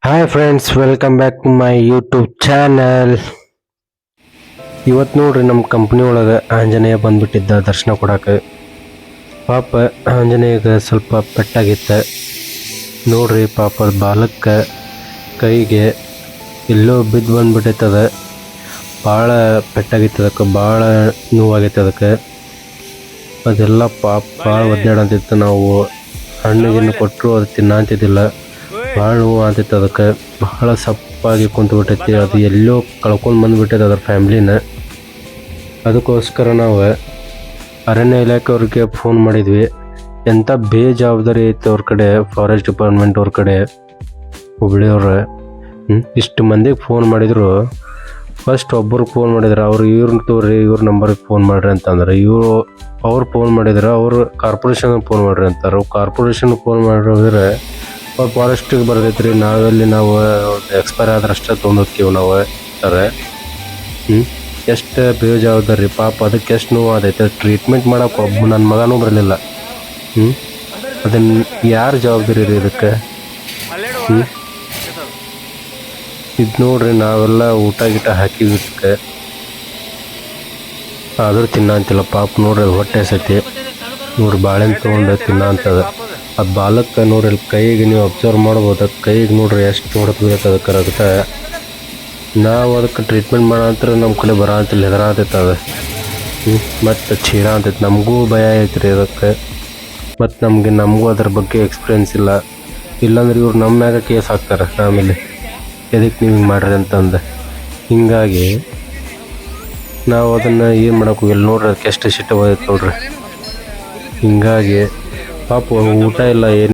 Hi friends, welcome back to my YouTube channel. ಇವತ್ತು ನೋಡ್ರಿ ನಮ್ಮ ಕಂಪ್ನಿ ಒಳಗೆ ಆಂಜನೇಯ ಬಂದ್ಬಿಟ್ಟಿದ್ದ ದರ್ಶನ ಕೊಡಕ್ಕೆ. ಪಾಪ ಆಂಜನೇಯಗೆ ಸ್ವಲ್ಪ ಪೆಟ್ಟಾಗಿತ್ತು ನೋಡ್ರಿ. ಪಾಪ ಬಾಲಕ್ಕೆ ಕೈಗೆ ಎಲ್ಲೋ ಬಿದ್ದು ಬಂದ್ಬಿಟ್ಟೈತದ. ಭಾಳ ಪೆಟ್ಟಾಗಿತ್ತು, ಅದಕ್ಕೆ ಭಾಳ ನೋವಾಗೈತೆ ಅದಕ್ಕೆ. ಅದೆಲ್ಲ ಪಾಪ ಭಾಳ ಒದ್ದಾಡಂತಿತ್ತು. ನಾವು ಹಣ್ಣಿಗಿನ್ನು ಕೊಟ್ಟರು ಅದು ತಿನ್ನಂತಿದ್ದಿಲ್ಲ. ಭಾಳ ನೋವು ಆಗ್ತೈತೆ ಅದಕ್ಕೆ. ಬಹಳ ಸಪ್ಪಾಗಿ ಕುಂತ್ಬಿಟ್ಟೈತಿ. ಅದು ಎಲ್ಲೋ ಕಳ್ಕೊಂಡು ಬಂದುಬಿಟ್ಟೈತೆ ಅದ್ರ ಫ್ಯಾಮ್ಲಿನ. ಅದಕ್ಕೋಸ್ಕರ ನಾವು ಅರಣ್ಯ ಇಲಾಖೆಯವ್ರಿಗೆ ಫೋನ್ ಮಾಡಿದ್ವಿ. ಎಂಥ ಬೇಜವಾಬ್ದಾರಿ ಐತೆ ಅವ್ರ ಕಡೆ, ಫಾರೆಸ್ಟ್ ಡಿಪಾರ್ಟ್ಮೆಂಟ್ ಅವ್ರ ಕಡೆ, ಹುಬ್ಳಿಯವ್ರು. ಇಷ್ಟು ಮಂದಿಗೆ ಫೋನ್ ಮಾಡಿದ್ರು. ಫಸ್ಟ್ ಒಬ್ಬರಿಗೆ ಫೋನ್ ಮಾಡಿದ್ರು, ಅವ್ರು ಇವ್ರನ್ನ ತೋರಿ ಇವ್ರ ನಂಬರ್ಗೆ ಫೋನ್ ಮಾಡಿರಿ ಅಂತಂದ್ರೆ, ಅವ್ರು ಫೋನ್ ಮಾಡಿದ್ರೆ ಅವ್ರು ಕಾರ್ಪೊರೇಷನ್ಗೆ ಫೋನ್ ಮಾಡಿರಿ ಅಂತಾರೆ. ಕಾರ್ಪೊರೇಷನ್ಗೆ ಫೋನ್ ಮಾಡಿದ್ರೆ ಅವ್ರು ಫಾರೆಸ್ಟಿಗೆ ಬರ್ತೈತ್ರಿ, ನಾವು ಎಕ್ಸ್ಪೈರ್ ಆದ್ರೆ ಅಷ್ಟೇ ತೊಗೊಂಡೋಗ್ತೀವಿ ನಾವು ಅಂತಾರೆ. ಎಷ್ಟು ಬೇಜವಾಬ್ದಾರಿ ಪಾಪ. ಅದಕ್ಕೆ ಎಷ್ಟು ನೋವು ಆದೈತೆ. ಟ್ರೀಟ್ಮೆಂಟ್ ಮಾಡೋಕೆ ಒಬ್ಬ ನನ್ನ ಮಗನೂ ಬರಲಿಲ್ಲ. ಅದನ್ನು ಯಾರು ಜವಾಬ್ದಾರಿ ರೀ ಇದಕ್ಕೆ? ಇದು ನೋಡ್ರಿ, ನಾವೆಲ್ಲ ಊಟ ಗೀಟ ಹಾಕಿವಿ ಇದಕ್ಕೆ, ಆದರೂ ತಿನ್ನ ಅಂತಿಲ್ಲ ಪಾಪ. ನೋಡ್ರಿ ಹೊಟ್ಟೆ ಸತಿ ನೋಡ್ರಿ, ಬಾಳೆಹಣ್ಣು ತೊಗೊಂಡು ತಿನ್ನ ಅಂತದ. ಆ ಬಾಲಕ್ಕೆ ನೋಡ್ರಿ, ಕೈಗೆ ನೀವು ಅಬ್ಸರ್ವ್ ಮಾಡ್ಬೋದು. ಕೈಗೆ ನೋಡ್ರಿ ಎಷ್ಟು ಹೊಡೆದು ಅದಕ್ಕೆ ರಕ್ತ. ನಾವು ಅದಕ್ಕೆ ಟ್ರೀಟ್ಮೆಂಟ್ ಮಾಡೋ ಅಂತಾರೆ ನಮ್ಮ ಕಡೆ ಬರೋ ಅಂತಿಲ್ಲ, ಹೆದರಾತೈತೆ ಅದು. ಮತ್ತು ಚೀರ ಅಂತೈತೆ. ನಮಗೂ ಭಯ ಐತ್ರಿ ಅದಕ್ಕೆ. ಮತ್ತು ನಮಗೂ ಅದ್ರ ಬಗ್ಗೆ ಎಕ್ಸ್ಪೀರಿಯೆನ್ಸ್ ಇಲ್ಲ. ಇಲ್ಲಾಂದ್ರೆ ಇವ್ರು ನಮ್ಮ ಮ್ಯಾಗ ಕೇಸ್ ಹಾಕ್ತಾರೆ ಆಮೇಲೆ, ಎದಕ್ಕೆ ನೀವು ಹಿಂಗೆ ಮಾಡ್ರಿ ಅಂತಂದು. ಹೀಗಾಗಿ ನಾವು ಅದನ್ನು ಏನು ಮಾಡೋಕೆ ಹೋಗಿಲ್ಲ ನೋಡ್ರಿ. ಅದಕ್ಕೆ ಎಷ್ಟು ಸಿಟ್ಟು ಹೋಯ್ತು ನೋಡ್ರಿ. ಹೀಗಾಗಿ ಪಾಪ ಊಟ ಇಲ್ಲ ಏನು